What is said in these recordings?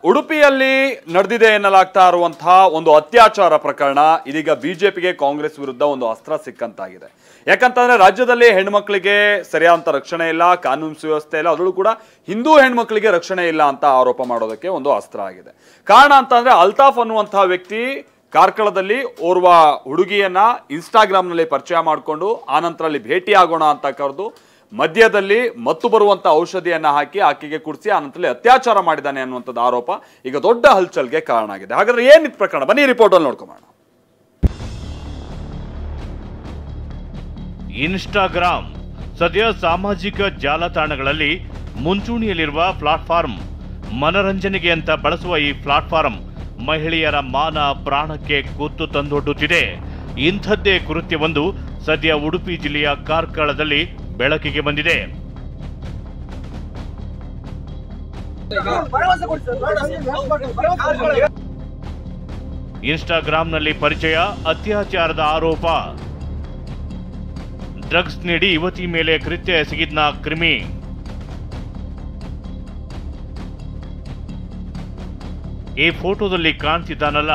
ಉಡುಪಿಯಲ್ಲಿ ನಡೆದಿದೆ ಎನ್ನಲಾಗ್ತಾ ಇರುವಂತಹ ಒಂದು ಅತ್ಯಾಚಾರ ಪ್ರಕರಣ ಇದೀಗ ಬಿಜೆಪಿಗೆ ಕಾಂಗ್ರೆಸ್ ವಿರುದ್ಧ ಒಂದು ಅಸ್ತ್ರ ಸಿಕ್ಕಂತಾಗಿದೆ. ಯಾಕಂತಂದ್ರೆ ರಾಜ್ಯದಲ್ಲಿ ಹೆಣ್ಮಕ್ಳಿಗೆ ಸರಿಯಾದಂತ ರಕ್ಷಣೆ ಇಲ್ಲ, ಕಾನೂನು ಸುವ್ಯವಸ್ಥೆ ಇಲ್ಲ, ಅದರಲ್ಲೂ ಕೂಡ ಹಿಂದೂ ಹೆಣ್ಮಕ್ಳಿಗೆ ರಕ್ಷಣೆ ಇಲ್ಲ ಅಂತ ಆರೋಪ ಮಾಡೋದಕ್ಕೆ ಒಂದು ಅಸ್ತ್ರ ಆಗಿದೆ. ಕಾರಣ ಅಂತಂದ್ರೆ ಅಲ್ತಾಫ್ ಅನ್ನುವಂತಹ ವ್ಯಕ್ತಿ ಕಾರ್ಕಳದಲ್ಲಿ ಓರ್ವ ಹುಡುಗಿಯನ್ನ ಇನ್ಸ್ಟಾಗ್ರಾಮ್ನಲ್ಲಿ ಪರಿಚಯ ಮಾಡಿಕೊಂಡು ಆನಂತರ ಅಲ್ಲಿ ಭೇಟಿ ಆಗೋಣ ಅಂತ ಕರೆದು ಮಧ್ಯದಲ್ಲಿ ಮತ್ತು ಬರುವಂತ ಔಷಧಿಯನ್ನ ಹಾಕಿ ಆಕೆಗೆ ಕುಡಿಸಿ ಆನಂತರ ಅತ್ಯಾಚಾರ ಮಾಡಿದ್ದಾನೆ ಅನ್ನುವಂಥದ್ದು ಆರೋಪ ಈಗ ದೊಡ್ಡ ಹಲ್ಚಲ್ಗೆ ಕಾರಣ ಆಗಿದೆ. ಹಾಗಾದ್ರೆ ಏನ್ ಪ್ರಕರಣ, ಬನ್ನಿ ರಿಪೋರ್ಟ್ ಅಲ್ಲಿ ನೋಡ್ಕೊಂಬೋಣ. ಇನ್ಸ್ಟಾಗ್ರಾಮ್ ಸದ್ಯ ಸಾಮಾಜಿಕ ಜಾಲತಾಣಗಳಲ್ಲಿ ಮುಂಚೂಣಿಯಲ್ಲಿರುವ ಪ್ಲಾಟ್ಫಾರ್ಮ್. ಮನರಂಜನೆಗೆ ಅಂತ ಬಳಸುವ ಈ ಪ್ಲಾಟ್ಫಾರ್ಮ್ ಮಹಿಳೆಯರ ಮಾನ ಪ್ರಾಣಕ್ಕೆ ಕುತ್ತು ತಂದೊಡ್ಡುತ್ತಿದೆ. ಇಂಥದ್ದೇ ಕೃತ್ಯವೊಂದು ಸದ್ಯ ಉಡುಪಿ ಜಿಲ್ಲೆಯ ಕಾರ್ಕಳದಲ್ಲಿ ಬೆಳಕಿಗೆ ಬಂದಿದೆ. ಇನ್ಸ್ಟಾಗ್ರಾಂನಲ್ಲಿ ಪರಿಚಯ, ಅತ್ಯಾಚಾರದ ಆರೋಪ. ಡ್ರಗ್ಸ್ ನೀಡಿ ಯುವತಿ ಮೇಲೆ ಕೃತ್ಯ ಎಸಗಿದ್ನ ಕ್ರಿಮಿ. ಈ ಫೋಟೋದಲ್ಲಿ ಕಾಣ್ತಿದ್ದಾನಲ್ಲ,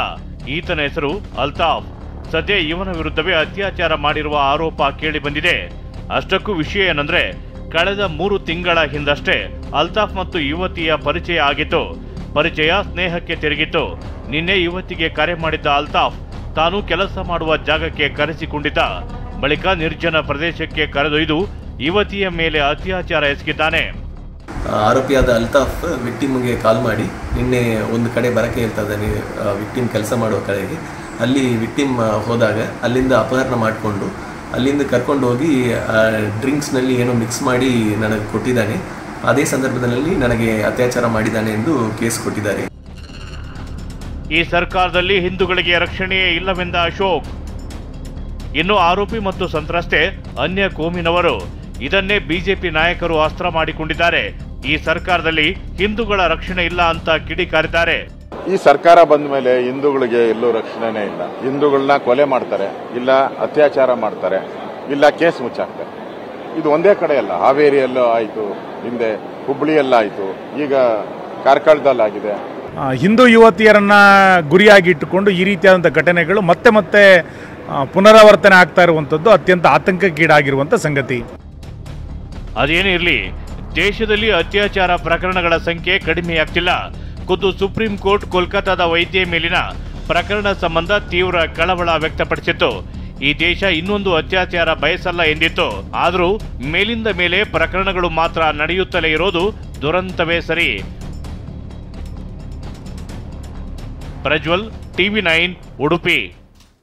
ಈತನ ಹೆಸರು ಅಲ್ತಾಫ್. ಸದ್ಯ ಇವನ ವಿರುದ್ಧವೇ ಅತ್ಯಾಚಾರ ಮಾಡಿರುವ ಆರೋಪ ಕೇಳಿ ಬಂದಿದೆ. ಅಷ್ಟಕ್ಕೂ ವಿಷಯ ಏನಂದ್ರೆ, ಕಳೆದ 3 ತಿಂಗಳ ಹಿಂದಷ್ಟೇ ಅಲ್ತಾಫ್ ಮತ್ತು ಯುವತಿಯ ಪರಿಚಯ ಆಗಿತ್ತು. ಪರಿಚಯ ಸ್ನೇಹಕ್ಕೆ ತಿರುಗಿತ್ತು. ನಿನ್ನೆ ಯುವತಿಗೆ ಕರೆ ಮಾಡಿದ್ದ ಅಲ್ತಾಫ್ ತಾನು ಕೆಲಸ ಮಾಡುವ ಜಾಗಕ್ಕೆ ಕರೆಸಿಕೊಂಡಿದ್ದ. ಬಳಿಕ ನಿರ್ಜನ ಪ್ರದೇಶಕ್ಕೆ ಕರೆದೊಯ್ದು ಯುವತಿಯ ಮೇಲೆ ಅತ್ಯಾಚಾರ ಎಸಗಿದ್ದಾನೆ. ಆರೋಪಿಯಾದ ಅಲ್ತಾಫ್ ವಿಕ್ಟಿಮ್ಗೆ ಕಾಲ್ ಮಾಡಿ ನಿನ್ನೆ ಒಂದು ಕಡೆ ಬರಕ್ಕೆ ಹೇಳ್ತಾ ಇದ್ದಾನೆ, ವಿಕ್ಟಿಮ್ ಕೆಲಸ ಮಾಡುವ ಕಡೆಗೆ. ಅಲ್ಲಿ ವಿಕ್ಟಿಮ್ ಹೋದಾಗ ಅಲ್ಲಿಂದ ಅಪಹರಣ ಮಾಡಿಕೊಂಡು ಅಲ್ಲಿಂದ ಕರ್ಕೊಂಡು ಹೋಗಿ ಡ್ರಿಂಕ್ಸ್ನಲ್ಲಿ ಏನೋ ಮಿಕ್ಸ್ ಮಾಡಿ ನನಗೆ ಕೊಟ್ಟಿದ್ದಾನೆ. ಅದೇ ಸಂದರ್ಭದಲ್ಲಿ ನನಗೆ ಅತ್ಯಾಚಾರ ಮಾಡಿದ್ದಾನೆ ಎಂದು ಕೇಸ್ ಕೊಟ್ಟಿದ್ದಾರೆ. ಈ ಸರ್ಕಾರದಲ್ಲಿ ಹಿಂದೂಗಳಿಗೆ ರಕ್ಷಣೆಯೇ ಇಲ್ಲವೆಂದ ಅಶೋಕ್. ಇನ್ನು ಆರೋಪಿ ಮತ್ತು ಸಂತ್ರಸ್ತೆ ಅನ್ಯ ಕೋಮಿನವರು. ಇದನ್ನೇ ಬಿಜೆಪಿ ನಾಯಕರು ಅಸ್ತ್ರ ಮಾಡಿಕೊಂಡಿದ್ದಾರೆ. ಈ ಸರ್ಕಾರದಲ್ಲಿ ಹಿಂದೂಗಳ ರಕ್ಷಣೆ ಇಲ್ಲ ಅಂತ ಕಿಡಿಕಾರಿದ್ದಾರೆ. ಈ ಸರ್ಕಾರ ಬಂದ ಮೇಲೆ ಹಿಂದೂಗಳಿಗೆ ಎಲ್ಲೂ ರಕ್ಷಣೆನೇ ಇಲ್ಲ. ಹಿಂದೂಗಳನ್ನ ಕೊಲೆ ಮಾಡ್ತಾರೆ, ಇಲ್ಲ ಅತ್ಯಾಚಾರ ಮಾಡ್ತಾರೆ, ಇಲ್ಲ ಕೇಸ್ ಮುಚ್ಚಾಕ್ತಾರೆ. ಇದು ಒಂದೇ ಕಡೆ ಅಲ್ಲ, ಹಾವೇರಿಯಲ್ಲೂ ಆಯಿತು, ಹಿಂದೆ ಹುಬ್ಬಳ್ಳಿಯಲ್ಲಾಯಿತು, ಈಗ ಕಾರ್ಕಳದಲ್ಲಾಗಿದೆ. ಹಿಂದೂ ಯುವತಿಯರನ್ನ ಗುರಿಯಾಗಿಟ್ಟುಕೊಂಡು ಈ ರೀತಿಯಾದಂಥ ಘಟನೆಗಳು ಮತ್ತೆ ಮತ್ತೆ ಪುನರಾವರ್ತನೆ ಆಗ್ತಾ ಇರುವಂಥದ್ದು ಅತ್ಯಂತ ಆತಂಕಕ್ಕೀಡಾಗಿರುವಂಥ ಸಂಗತಿ. ಅದೇನೇ ಇರಲಿ, ದೇಶದಲ್ಲಿ ಅತ್ಯಾಚಾರ ಪ್ರಕರಣಗಳ ಸಂಖ್ಯೆ ಕಡಿಮೆಯಾಗ್ತಿಲ್ಲ. ಖುದ್ದು ಸುಪ್ರೀಂ ಕೋರ್ಟ್ ಕೋಲ್ಕತ್ತಾದ ವೈದ್ಯೆ ಮೇಲಿನ ಪ್ರಕರಣ ಸಂಬಂಧ ತೀವ್ರ ಕಳವಳ ವ್ಯಕ್ತಪಡಿಸಿತ್ತು. ಈ ದೇಶ ಇನ್ನೊಂದು ಅತ್ಯಾಚಾರ ಬಯಸಲ್ಲ ಎಂದಿತ್ತು. ಆದರೂ ಮೇಲಿಂದ ಮೇಲೆ ಪ್ರಕರಣಗಳು ಮಾತ್ರ ನಡೆಯುತ್ತಲೇ ಇರೋದು ದುರಂತವೇ ಸರಿ. ಪ್ರಜ್ವಲ್, TV9, ಉಡುಪಿ.